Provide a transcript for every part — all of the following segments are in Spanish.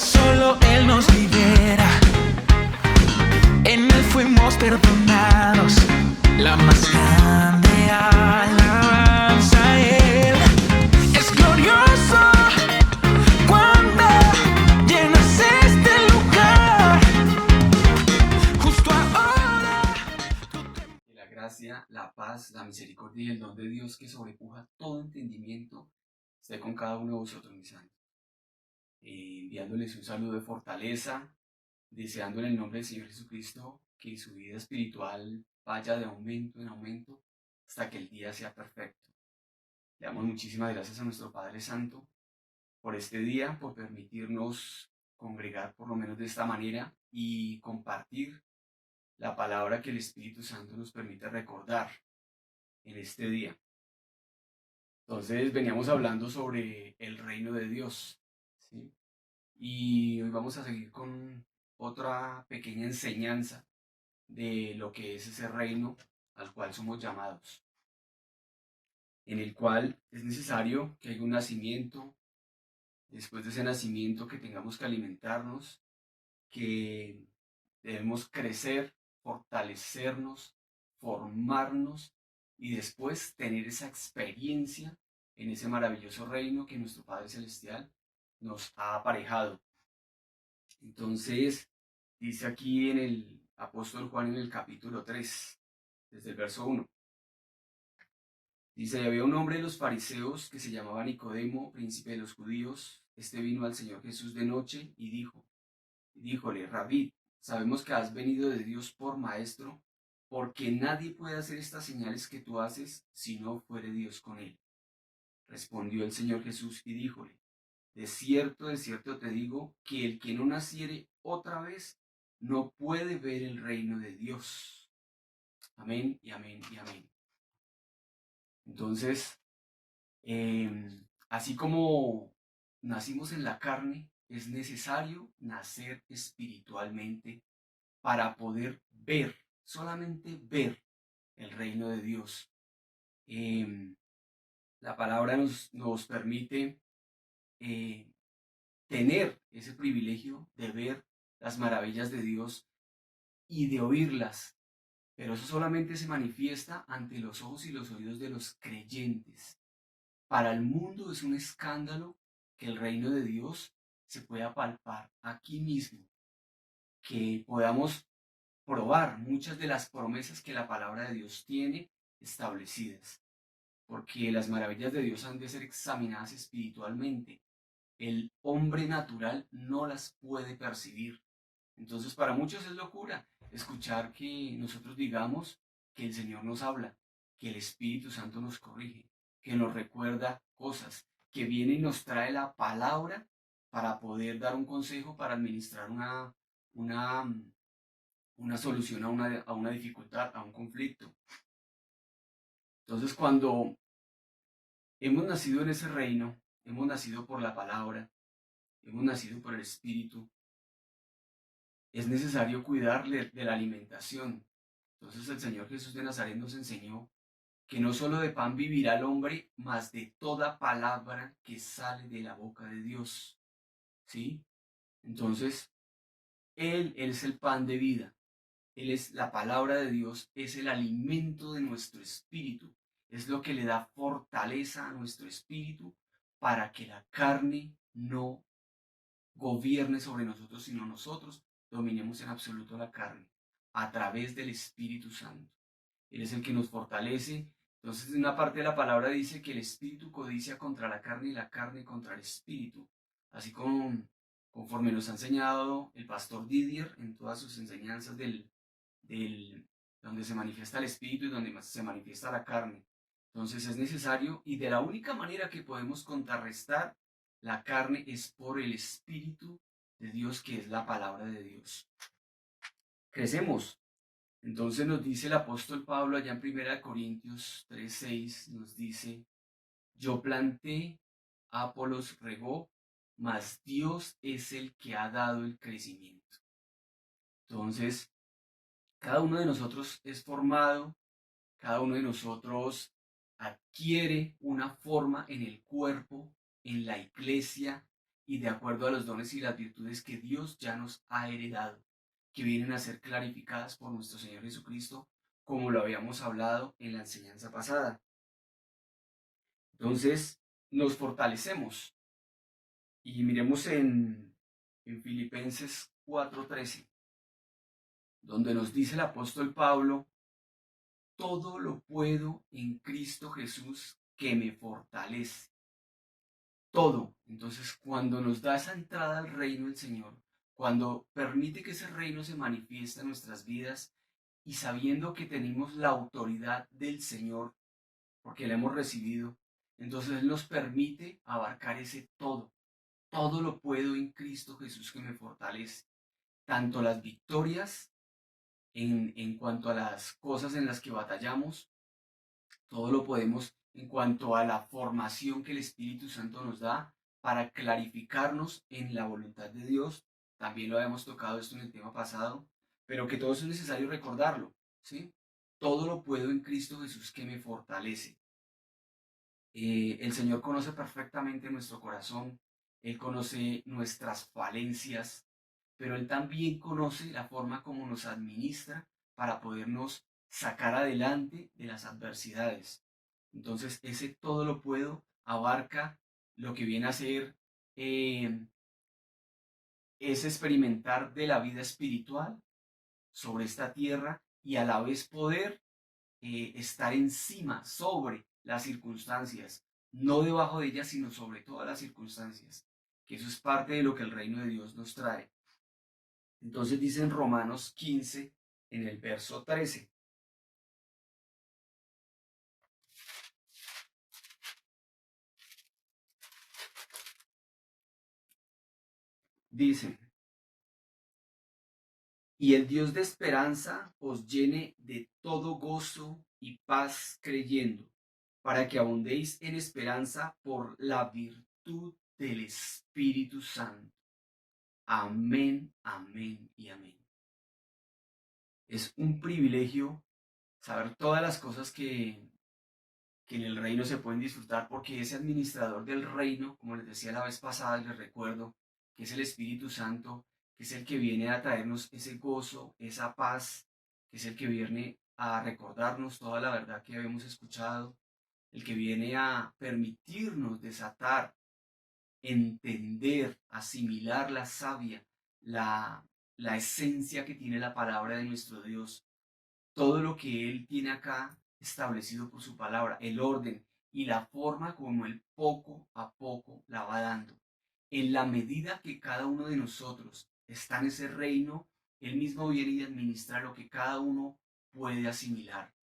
Solo Él nos libera, en Él fuimos perdonados. La más grande alabanza a Él. Es glorioso cuando llenas este lugar. Justo ahora. Que la gracia, la paz, la misericordia y el don de Dios que sobrepuja todo entendimiento esté con cada uno de vosotros, mis santos. Enviándoles un saludo de fortaleza, deseando en el nombre del Señor Jesucristo que su vida espiritual vaya de aumento en aumento hasta que el día sea perfecto. Le damos muchísimas gracias a nuestro Padre Santo por este día, por permitirnos congregar por lo menos de esta manera y compartir la palabra que el Espíritu Santo nos permite recordar en este día. Entonces veníamos hablando sobre el reino de Dios, ¿sí? Y hoy vamos a seguir con otra pequeña enseñanza de lo que es ese reino al cual somos llamados, en el cual es necesario que haya un nacimiento, después de ese nacimiento que tengamos que alimentarnos, que debemos crecer, fortalecernos, formarnos y después tener esa experiencia en ese maravilloso reino que nuestro Padre Celestial nos ha aparejado. Entonces, dice aquí en el apóstol Juan en el capítulo 3, desde el verso 1. Dice, y había un hombre de los fariseos que se llamaba Nicodemo, príncipe de los judíos. Este vino al Señor Jesús de noche y díjole, Rabí, sabemos que has venido de Dios por maestro, porque nadie puede hacer estas señales que tú haces si no fuere Dios con él. Respondió el Señor Jesús y díjole, de cierto te digo, que el que no naciere otra vez no puede ver el reino de Dios. Amén y amén y amén. Entonces, así como nacimos en la carne, es necesario nacer espiritualmente para poder ver, solamente ver el reino de Dios. La palabra nos permite tener ese privilegio de ver las maravillas de Dios y de oírlas, pero eso solamente se manifiesta ante los ojos y los oídos de los creyentes. Para el mundo es un escándalo que el reino de Dios se pueda palpar aquí mismo, que podamos probar muchas de las promesas que la palabra de Dios tiene establecidas, porque las maravillas de Dios han de ser examinadas espiritualmente. El hombre natural no las puede percibir. Entonces para muchos es locura escuchar que nosotros digamos que el Señor nos habla, que el Espíritu Santo nos corrige, que nos recuerda cosas, que viene y nos trae la palabra para poder dar un consejo, para administrar una solución a una dificultad, a un conflicto. Entonces cuando hemos nacido en ese reino, hemos nacido por la palabra, hemos nacido por el Espíritu, es necesario cuidarle de la alimentación. Entonces el Señor Jesús de Nazaret nos enseñó que no solo de pan vivirá el hombre, mas de toda palabra que sale de la boca de Dios. ¿Sí? Entonces, Él es el pan de vida. Él es la palabra de Dios, es el alimento de nuestro espíritu. Es lo que le da fortaleza a nuestro espíritu para que la carne no gobierne sobre nosotros, sino nosotros dominemos en absoluto la carne a través del Espíritu Santo. Él es el que nos fortalece. Entonces, en una parte de la palabra dice que el espíritu codicia contra la carne y la carne contra el espíritu. Así como conforme nos ha enseñado el pastor Didier en todas sus enseñanzas donde se manifiesta el espíritu y donde se manifiesta la carne. Entonces es necesario, y de la única manera que podemos contrarrestar la carne es por el Espíritu de Dios, que es la palabra de Dios. Crecemos. Entonces nos dice el apóstol Pablo allá en 1 Corintios 3:6, nos dice, yo planté, Apolos regó, mas Dios es el que ha dado el crecimiento. Entonces, cada uno de nosotros es formado, cada uno de nosotros adquiere una forma en el cuerpo, en la iglesia, y de acuerdo a los dones y las virtudes que Dios ya nos ha heredado, que vienen a ser clarificadas por nuestro Señor Jesucristo, como lo habíamos hablado en la enseñanza pasada. Entonces, nos fortalecemos y miremos en Filipenses 4:13, donde nos dice el apóstol Pablo: todo lo puedo en Cristo Jesús que me fortalece. Todo. Entonces, cuando nos da esa entrada al reino del Señor, cuando permite que ese reino se manifieste en nuestras vidas y sabiendo que tenemos la autoridad del Señor, porque la hemos recibido, entonces Él nos permite abarcar ese todo. Todo lo puedo en Cristo Jesús que me fortalece. Tanto las victorias en cuanto a las cosas en las que batallamos, todo lo podemos en cuanto a la formación que el Espíritu Santo nos da para clarificarnos en la voluntad de Dios. También lo habíamos tocado esto en el tema pasado, pero que todo eso es necesario recordarlo, ¿sí? Todo lo puedo en Cristo Jesús que me fortalece. El Señor conoce perfectamente nuestro corazón, Él conoce nuestras falencias, pero Él también conoce la forma como nos administra para podernos sacar adelante de las adversidades. Entonces, ese todo lo puedo abarca lo que viene a ser eh, es experimentar de la vida espiritual sobre esta tierra y a la vez poder estar encima, sobre las circunstancias, no debajo de ellas, sino sobre todas las circunstancias, que eso es parte de lo que el reino de Dios nos trae. Entonces dice en Romanos 15, en el verso 13, dice: y el Dios de esperanza os llene de todo gozo y paz creyendo, para que abundéis en esperanza por la virtud del Espíritu Santo. Amén, amén y amén. Es un privilegio saber todas las cosas que en el reino se pueden disfrutar, porque ese administrador del reino, como les decía la vez pasada, les recuerdo, que es el Espíritu Santo, que es el que viene a traernos ese gozo, esa paz, que es el que viene a recordarnos toda la verdad que habíamos escuchado, el que viene a permitirnos desatar, entender, asimilar la savia, la esencia que tiene la palabra de nuestro Dios, todo lo que Él tiene acá establecido por su palabra, el orden y la forma como Él poco a poco la va dando. En la medida que cada uno de nosotros está en ese reino, Él mismo viene y administra lo que cada uno puede asimilar.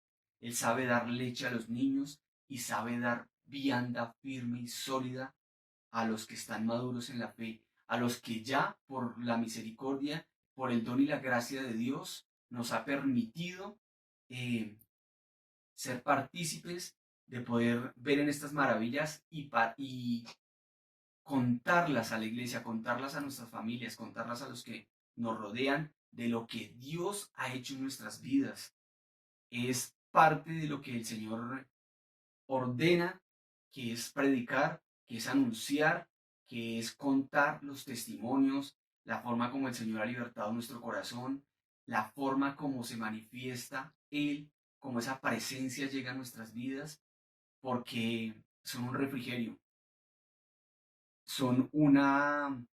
Él sabe dar leche a los niños y sabe dar vianda firme y sólida a los que están maduros en la fe, a los que ya por la misericordia, por el don y la gracia de Dios, nos ha permitido eh, ser partícipes de poder ver en estas maravillas y contarlas a la iglesia, contarlas a nuestras familias, contarlas a los que nos rodean de lo que Dios ha hecho en nuestras vidas. Es parte de lo que el Señor ordena, que es predicar, que es anunciar, que es contar los testimonios, la forma como el Señor ha libertado nuestro corazón, la forma como se manifiesta Él, como esa presencia llega a nuestras vidas, porque son un refrigerio, son una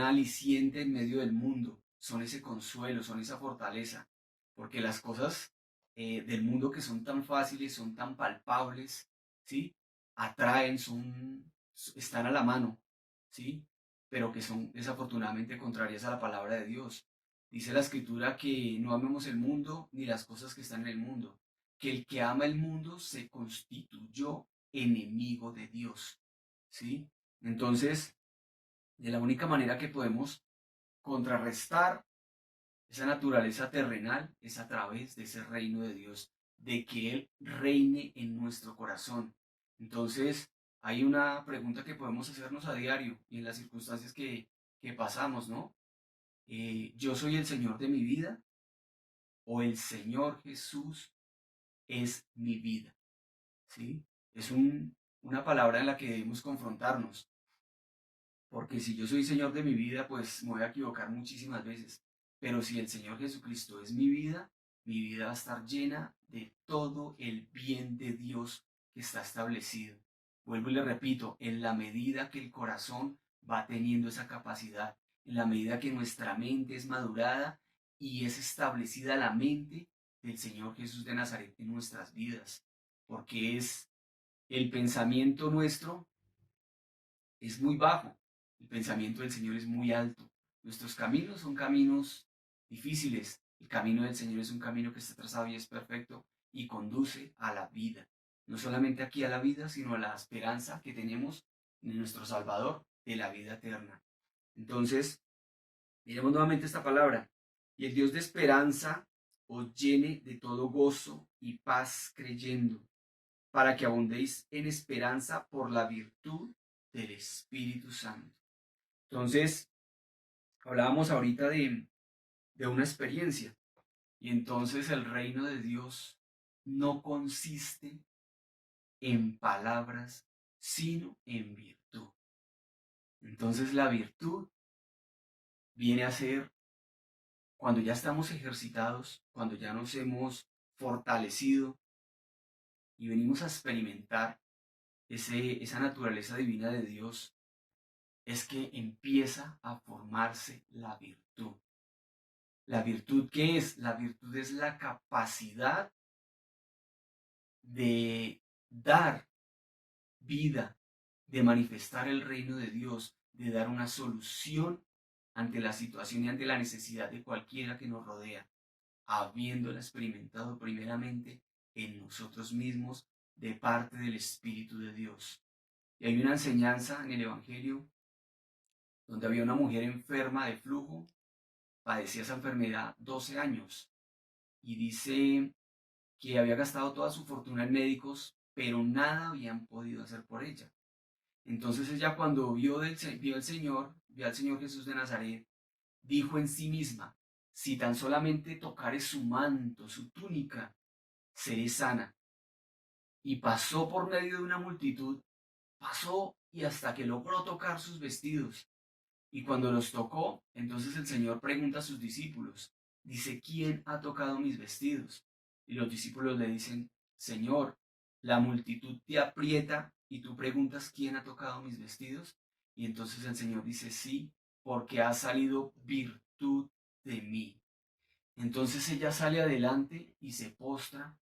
aliciente en medio del mundo, son ese consuelo, son esa fortaleza, porque las cosas del mundo que son tan fáciles, son tan palpables, ¿sí? Atraen, están a la mano, ¿sí? Pero que son desafortunadamente contrarias a la palabra de Dios. Dice la escritura que no amemos el mundo ni las cosas que están en el mundo, que el que ama el mundo se constituyó enemigo de Dios, ¿sí? Entonces, de la única manera que podemos contrarrestar esa naturaleza terrenal es a través de ese reino de Dios, de que Él reine en nuestro corazón. Entonces, hay una pregunta que podemos hacernos a diario y en las circunstancias que pasamos, ¿no? ¿Yo soy el Señor de mi vida o el Señor Jesús es mi vida? ¿Sí? Es una palabra en la que debemos confrontarnos, Porque si yo soy Señor de mi vida, pues me voy a equivocar muchísimas veces. Pero si el Señor Jesucristo es mi vida va a estar llena de todo el bien de Dios que está establecido. Vuelvo y le repito, en la medida que el corazón va teniendo esa capacidad, en la medida que nuestra mente es madurada y es establecida la mente del Señor Jesús de Nazaret en nuestras vidas. Porque es el pensamiento nuestro es muy bajo, el pensamiento del Señor es muy alto. Nuestros caminos son caminos difíciles, el camino del Señor es un camino que está trazado y es perfecto y conduce a la vida. No solamente aquí a la vida, sino a la esperanza que tenemos en nuestro Salvador de la vida eterna. Entonces, miremos nuevamente esta palabra. Y el Dios de esperanza os llene de todo gozo y paz creyendo, para que abundéis en esperanza por la virtud del Espíritu Santo. Entonces, hablábamos ahorita de una experiencia, y entonces el reino de Dios no consiste en palabras, sino en virtud. Entonces la virtud viene a ser cuando ya estamos ejercitados, cuando ya nos hemos fortalecido y venimos a experimentar esa naturaleza divina de Dios, es que empieza a formarse la virtud. ¿La virtud qué es? La virtud es la capacidad de dar vida, de manifestar el reino de Dios, de dar una solución ante la situación y ante la necesidad de cualquiera que nos rodea, habiéndola experimentado primeramente en nosotros mismos de parte del Espíritu de Dios. Y hay una enseñanza en el Evangelio donde había una mujer enferma de flujo, padecía esa enfermedad 12 años y dice que había gastado toda su fortuna en médicos, pero nada habían podido hacer por ella. Entonces ella cuando vio al Señor Jesús de Nazaret, dijo en sí misma, si tan solamente tocare su manto, su túnica, seré sana. Y pasó por medio de una multitud, pasó y hasta que logró tocar sus vestidos. Y cuando los tocó, entonces el Señor pregunta a sus discípulos, dice, ¿quién ha tocado mis vestidos? Y los discípulos le dicen, Señor, la multitud te aprieta y tú preguntas, ¿quién ha tocado mis vestidos? Y entonces el Señor dice, sí, porque ha salido virtud de mí. Entonces ella sale adelante y se postra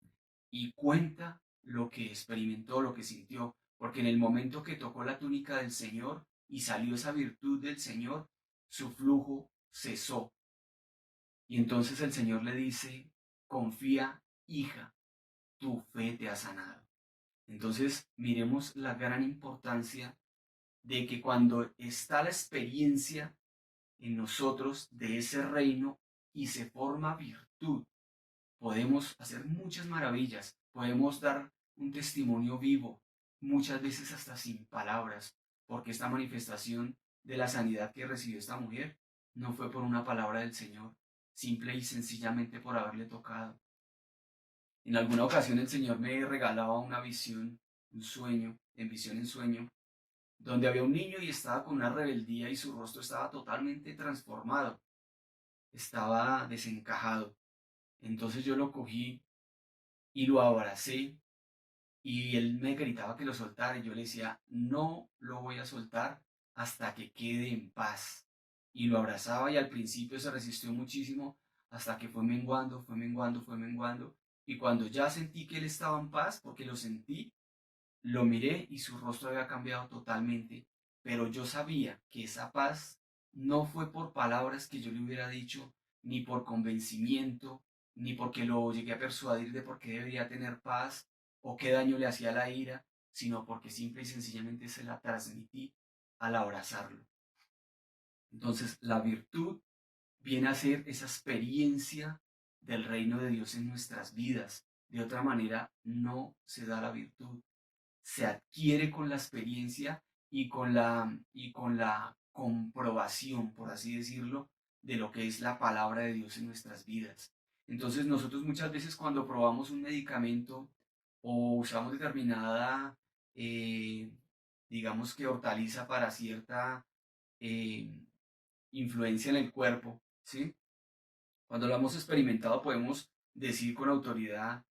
y cuenta lo que experimentó, lo que sintió, porque en el momento que tocó la túnica del Señor y salió esa virtud del Señor, su flujo cesó. Y entonces el Señor le dice, confía, hija, tu fe te ha sanado. Entonces miremos la gran importancia de que cuando está la experiencia en nosotros de ese reino y se forma virtud, podemos hacer muchas maravillas, podemos dar un testimonio vivo, muchas veces hasta sin palabras, porque esta manifestación de la sanidad que recibió esta mujer no fue por una palabra del Señor, simple y sencillamente por haberle tocado. En alguna ocasión el Señor me regalaba una visión, un sueño, en visión en sueño, donde había un niño y estaba con una rebeldía y su rostro estaba totalmente transformado, estaba desencajado. Entonces yo lo cogí y lo abracé y él me gritaba que lo soltara y yo le decía, no lo voy a soltar hasta que quede en paz. Y lo abrazaba y al principio se resistió muchísimo hasta que fue menguando, fue menguando, fue menguando. Y cuando ya sentí que él estaba en paz, porque lo sentí, lo miré y su rostro había cambiado totalmente. Pero yo sabía que esa paz no fue por palabras que yo le hubiera dicho, ni por convencimiento, ni porque lo llegué a persuadir de por qué debería tener paz o qué daño le hacía la ira, sino porque simple y sencillamente se la transmití al abrazarlo. Entonces, la virtud viene a ser esa experiencia del reino de Dios en nuestras vidas. De otra manera, no se da la virtud. Se adquiere con la experiencia y con la comprobación, por así decirlo, de lo que es la palabra de Dios en nuestras vidas. Entonces nosotros muchas veces cuando probamos un medicamento o usamos determinada, digamos que hortaliza para cierta eh, influencia en el cuerpo, ¿sí? Cuando lo hemos experimentado podemos decir con autoridad,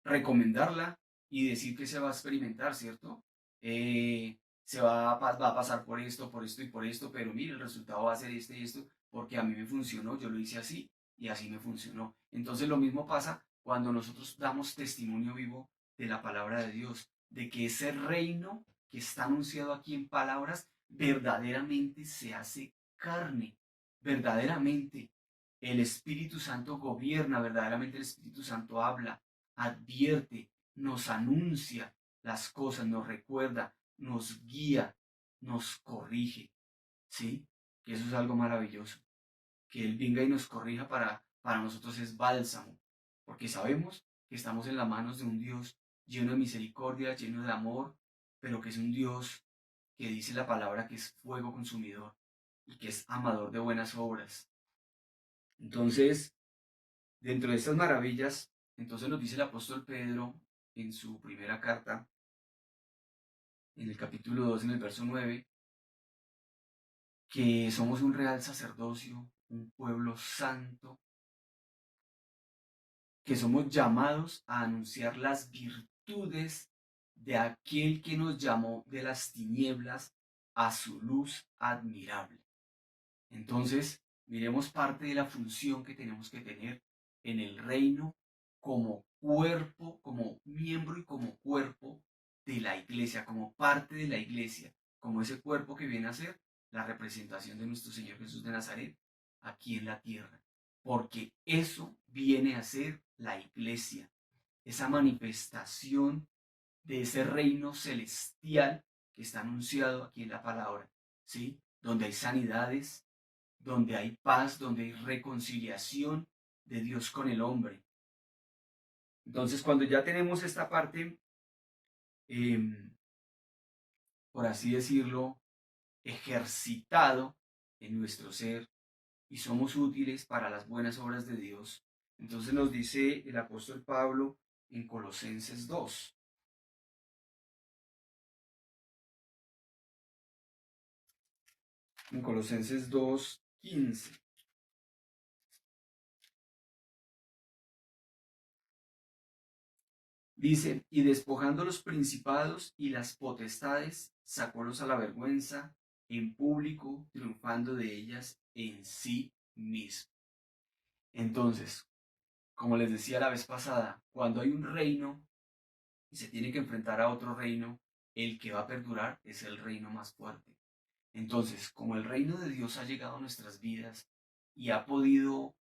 recomendarla y decir que se va a experimentar, ¿cierto? Va a pasar por esto y por esto, pero mire, el resultado va a ser este y esto, porque a mí me funcionó, yo lo hice así y así me funcionó. Entonces lo mismo pasa cuando nosotros damos testimonio vivo de la palabra de Dios, de que ese reino que está anunciado aquí en palabras verdaderamente se hace carne, verdaderamente. El Espíritu Santo gobierna, verdaderamente el Espíritu Santo habla, advierte, nos anuncia las cosas, nos recuerda, nos guía, nos corrige, ¿sí? Que eso es algo maravilloso. Que Él venga y nos corrija para nosotros es bálsamo, porque sabemos que estamos en las manos de un Dios lleno de misericordia, lleno de amor, pero que es un Dios que dice la palabra que es fuego consumidor y que es amador de buenas obras. Entonces, dentro de estas maravillas, entonces nos dice el apóstol Pedro en su primera carta, en el capítulo 2, en el verso 9, que somos un real sacerdocio, un pueblo santo, que somos llamados a anunciar las virtudes de aquel que nos llamó de las tinieblas a su luz admirable. Entonces, miremos parte de la función que tenemos que tener en el reino como cuerpo, como miembro y como cuerpo de la iglesia, como parte de la iglesia, como ese cuerpo que viene a ser la representación de nuestro Señor Jesús de Nazaret aquí en la tierra. Porque eso viene a ser la iglesia, esa manifestación de ese reino celestial que está anunciado aquí en la palabra, ¿sí? Donde hay sanidades, donde hay paz, donde hay reconciliación de Dios con el hombre. Entonces, cuando ya tenemos esta parte, por así decirlo, ejercitado en nuestro ser y somos útiles para las buenas obras de Dios, entonces nos dice el apóstol Pablo en Colosenses 2. En Colosenses 2:15. Dice, y despojando los principados y las potestades, sacólos a la vergüenza en público, triunfando de ellas en sí mismo. Entonces, como les decía la vez pasada, cuando hay un reino y se tiene que enfrentar a otro reino, el que va a perdurar es el reino más fuerte. Entonces, como el reino de Dios ha llegado a nuestras vidas y ha podido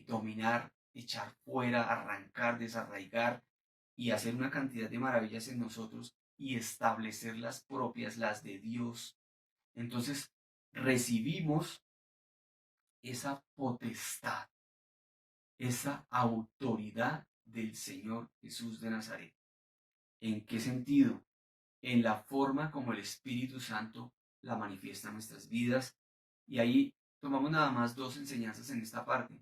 dominar, echar fuera, arrancar, desarraigar y hacer una cantidad de maravillas en nosotros y establecer las propias, las de Dios, entonces recibimos esa potestad, esa autoridad del Señor Jesús de Nazaret. ¿En qué sentido? En la forma como el Espíritu Santo la manifiesta en nuestras vidas. Y ahí tomamos nada más dos enseñanzas en esta parte.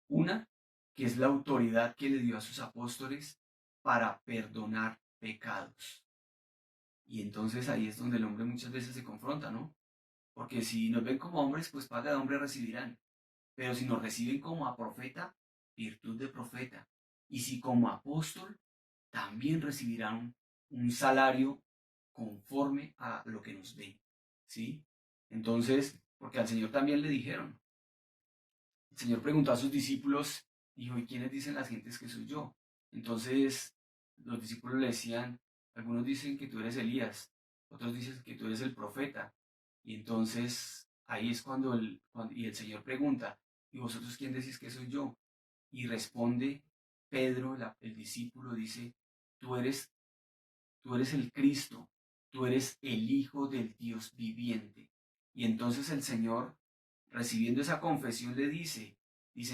Una, que es la autoridad que le dio a sus apóstoles para perdonar pecados. Y entonces ahí es donde el hombre muchas veces se confronta, ¿no? Porque si nos ven como hombres, pues paga de hombre recibirán. Pero si nos reciben como a profeta, virtud de profeta. Y si como apóstol, también recibirán un salario conforme a lo que nos den, ¿sí? Entonces, porque al Señor también le dijeron, el Señor preguntó a sus discípulos, dijo, ¿y quiénes dicen las gentes que soy yo? Entonces, los discípulos le decían, algunos dicen que tú eres Elías, otros dicen que tú eres el profeta. Y entonces, ahí es cuando y el Señor pregunta, ¿y vosotros quién decís que soy yo? Y responde Pedro, el discípulo, dice, tú eres tú eres el Cristo, tú eres el Hijo del Dios viviente. Y entonces el Señor, recibiendo esa confesión, le dice,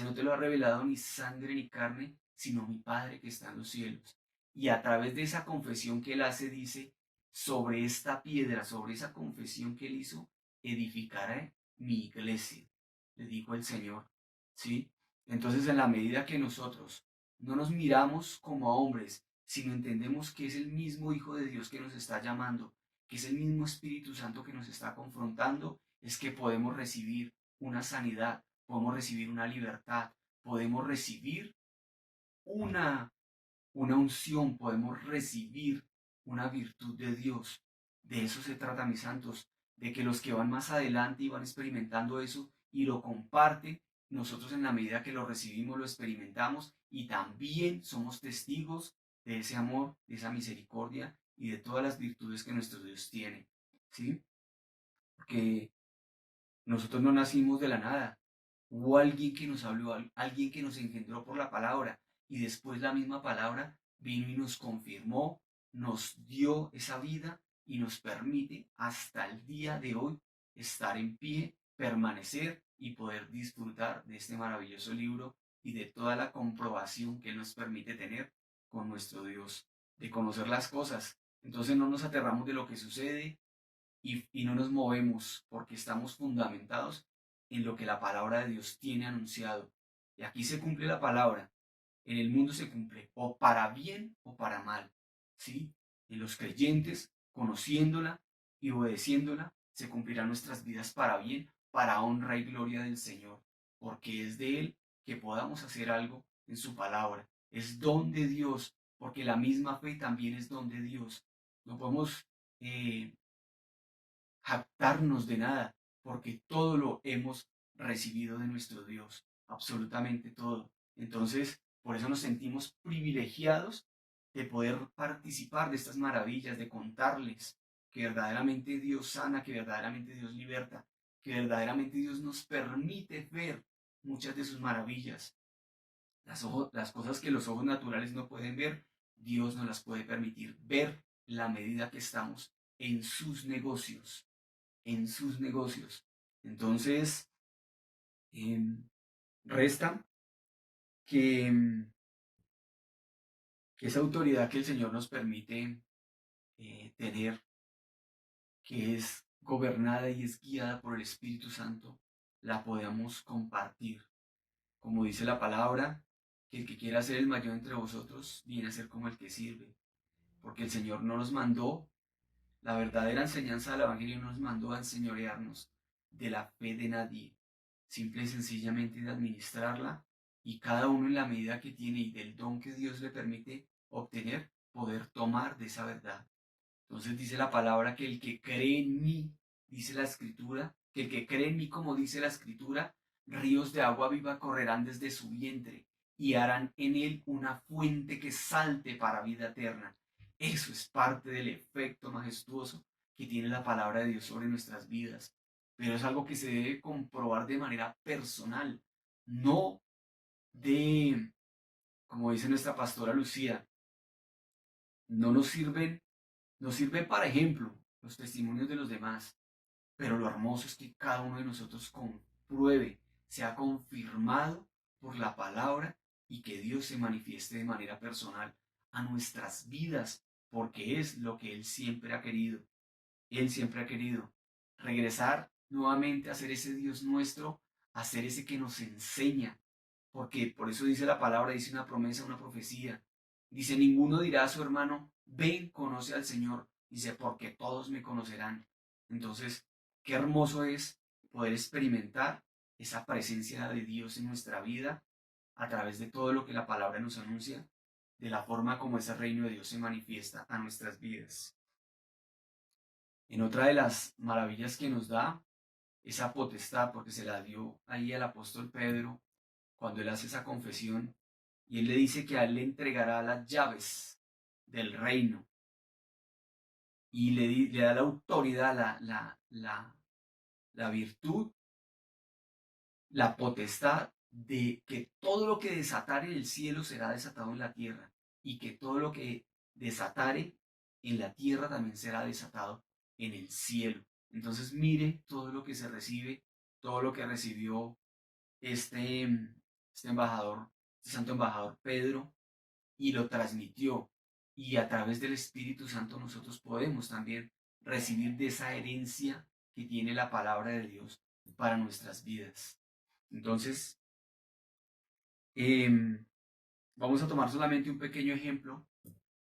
no te lo ha revelado ni sangre ni carne, sino mi Padre que está en los cielos. Y a través de esa confesión que él hace, dice, sobre esta piedra, sobre esa confesión que él hizo, edificaré mi iglesia, le dijo el Señor. ¿Sí? Entonces, en la medida que nosotros no nos miramos como a hombres, sino entendemos que es el mismo Hijo de Dios que nos está llamando, que es el mismo Espíritu Santo que nos está confrontando, es que podemos recibir una sanidad, podemos recibir una libertad, podemos recibir una, una unción, podemos recibir una virtud de Dios. De eso se trata, mis santos, de que los que van más adelante y van experimentando eso y lo comparten, nosotros en la medida que lo recibimos, lo experimentamos y también somos testigos de ese amor, de esa misericordia y de todas las virtudes que nuestro Dios tiene. ¿Sí? Porque nosotros no nacimos de la nada. Hubo alguien que nos habló, alguien que nos engendró por la palabra y después la misma palabra vino y nos confirmó, nos dio esa vida y nos permite hasta el día de hoy estar en pie, permanecer y poder disfrutar de este maravilloso libro y de toda la comprobación que nos permite tener con nuestro Dios, de conocer las cosas. Entonces no nos aterramos de lo que sucede, y no nos movemos porque estamos fundamentados en lo que la palabra de Dios tiene anunciado. Y aquí se cumple la palabra. En el mundo se cumple o para bien o para mal. ¿Sí? En los creyentes, conociéndola y obedeciéndola, se cumplirán nuestras vidas para bien, para honra y gloria del Señor. Porque es de Él que podamos hacer algo en su palabra. Es don de Dios, porque la misma fe también es don de Dios. No podemos jactarnos de nada, porque todo lo hemos recibido de nuestro Dios, absolutamente todo. Entonces, por eso nos sentimos privilegiados de poder participar de estas maravillas, de contarles que verdaderamente Dios sana, que verdaderamente Dios liberta, que verdaderamente Dios nos permite ver muchas de sus maravillas. Las cosas que los ojos naturales no pueden ver, Dios nos las puede permitir ver la medida que estamos en sus negocios, en sus negocios. Entonces, resta que, que esa autoridad que el Señor nos permite tener, que es gobernada y es guiada por el Espíritu Santo, la podamos compartir. Como dice la palabra, que el que quiera ser el mayor entre vosotros viene a ser como el que sirve. Porque el Señor no nos mandó, la verdadera enseñanza del Evangelio no nos mandó a enseñorearnos de la fe de nadie, simple y sencillamente de administrarla y cada uno en la medida que tiene y del don que Dios le permite obtener, poder tomar de esa verdad. Entonces dice la palabra que el que cree en mí, dice la escritura, que el que cree en mí, como dice la escritura, ríos de agua viva correrán desde su vientre y harán en él una fuente que salte para vida eterna. Eso es parte del efecto majestuoso que tiene la palabra de Dios sobre nuestras vidas. Pero es algo que se debe comprobar de manera personal, no de, como dice nuestra pastora Lucía, no nos sirven para ejemplo los testimonios de los demás, pero lo hermoso es que cada uno de nosotros compruebe, sea confirmado por la palabra y que Dios se manifieste de manera personal a nuestras vidas, porque es lo que Él siempre ha querido. Él siempre ha querido regresar nuevamente a ser ese Dios nuestro, a ser ese que nos enseña, porque por eso dice la palabra, dice una promesa, una profecía. Dice, ninguno dirá a su hermano, ven, conoce al Señor. Dice, porque todos me conocerán. Entonces, qué hermoso es poder experimentar esa presencia de Dios en nuestra vida a través de todo lo que la palabra nos anuncia, de la forma como ese reino de Dios se manifiesta a nuestras vidas. En otra de las maravillas que nos da, esa potestad, porque se la dio ahí al apóstol Pedro, cuando él hace esa confesión, y él le dice que a él le entregará las llaves del reino, y le da la autoridad, la virtud, la potestad de que todo lo que desatare en el cielo será desatado en la tierra, y que todo lo que desatare en la tierra también será desatado en el cielo. Entonces mire todo lo que se recibe, todo lo que recibió este, este embajador, este santo embajador Pedro, y lo transmitió. Y a través del Espíritu Santo nosotros podemos también recibir de esa herencia que tiene la palabra de Dios para nuestras vidas. Entonces, vamos a tomar solamente un pequeño ejemplo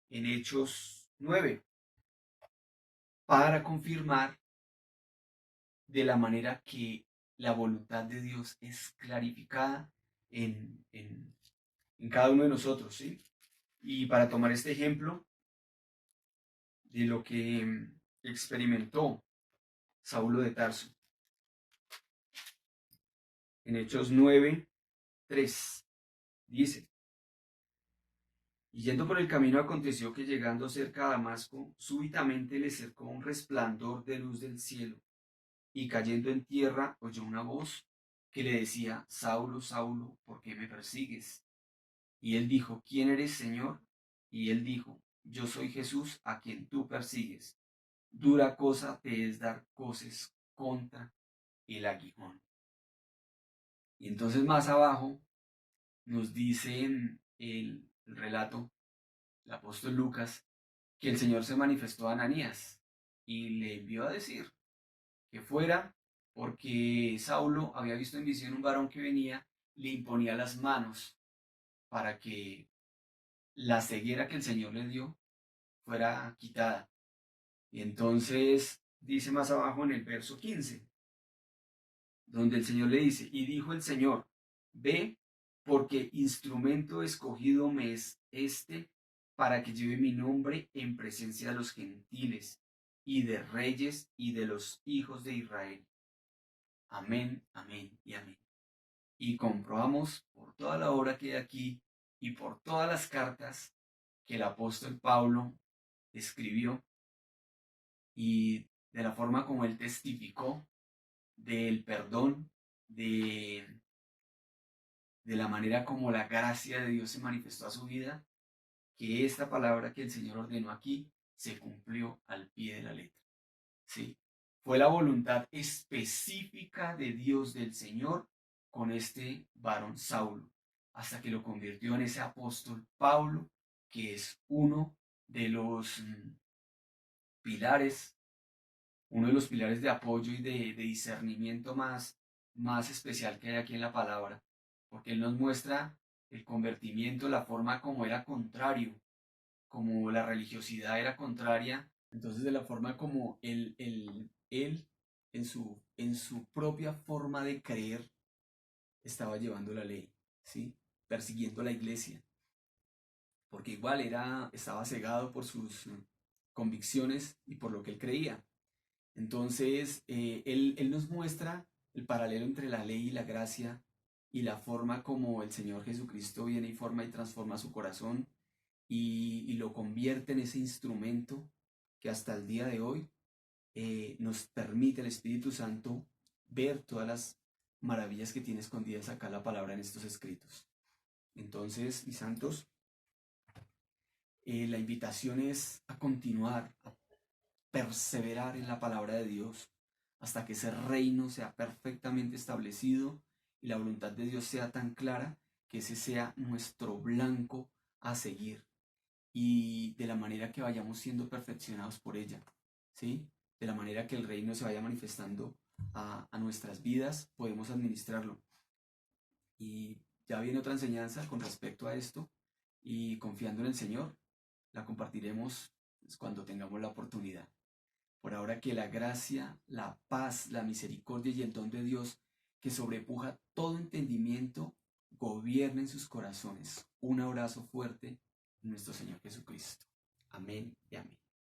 en Hechos 9. para confirmar de la manera que la voluntad de Dios es clarificada en cada uno de nosotros, ¿sí? Y para tomar este ejemplo de lo que experimentó Saulo de Tarso, en Hechos 9:3 dice: y yendo por el camino aconteció que llegando cerca a Damasco, súbitamente le cercó un resplandor de luz del cielo, y cayendo en tierra oyó una voz que le decía: Saulo, Saulo, ¿por qué me persigues? Y él dijo: ¿quién eres, Señor? Y él dijo: yo soy Jesús, a quien tú persigues. Dura cosa te es dar coces contra el aguijón. Y entonces más abajo nos dice en el relato, el apóstol Lucas, que el Señor se manifestó a Ananías y le envió a decir que fuera, porque Saulo había visto en visión un varón que venía, le imponía las manos para que la ceguera que el Señor le dio fuera quitada. Y entonces dice más abajo en el verso 15, donde el Señor le dice: y dijo el Señor: ve, porque instrumento escogido me es este para que lleve mi nombre en presencia de los gentiles y de reyes y de los hijos de Israel. Amén, amén y amén. Y comprobamos por toda la obra que hay aquí y por todas las cartas que el apóstol Pablo escribió, y de la forma como él testificó del perdón, de la manera como la gracia de Dios se manifestó a su vida, que esta palabra que el Señor ordenó aquí se cumplió al pie de la letra. ¿Sí? Fue la voluntad específica de Dios, del Señor, con este varón Saulo, hasta que lo convirtió en ese apóstol Pablo, que es uno de los pilares, uno de los pilares de apoyo y de discernimiento más especial que hay aquí en la palabra, porque él nos muestra el convertimiento, la forma como era contrario, como la religiosidad era contraria, entonces de la forma como él en su propia forma de creer estaba llevando la ley, ¿sí? Persiguiendo la iglesia, porque igual estaba cegado por sus convicciones y por lo que él creía. Entonces, él nos muestra el paralelo entre la ley y la gracia y la forma como el Señor Jesucristo viene y forma y transforma su corazón y lo convierte en ese instrumento que hasta el día de hoy nos permite el Espíritu Santo ver todas las maravillas que tiene escondidas acá la palabra en estos escritos. Entonces, mis santos, la invitación es a continuar, a perseverar en la palabra de Dios hasta que ese reino sea perfectamente establecido y la voluntad de Dios sea tan clara que ese sea nuestro blanco a seguir, y de la manera que vayamos siendo perfeccionados por ella, ¿sí? De la manera que el reino se vaya manifestando a nuestras vidas, podemos administrarlo. Y ya viene otra enseñanza con respecto a esto, y confiando en el Señor, la compartiremos cuando tengamos la oportunidad. Por ahora, que la gracia, la paz, la misericordia y el don de Dios, que sobrepuja todo entendimiento, gobierne en sus corazones. Un abrazo fuerte en nuestro Señor Jesucristo. Amén y amén.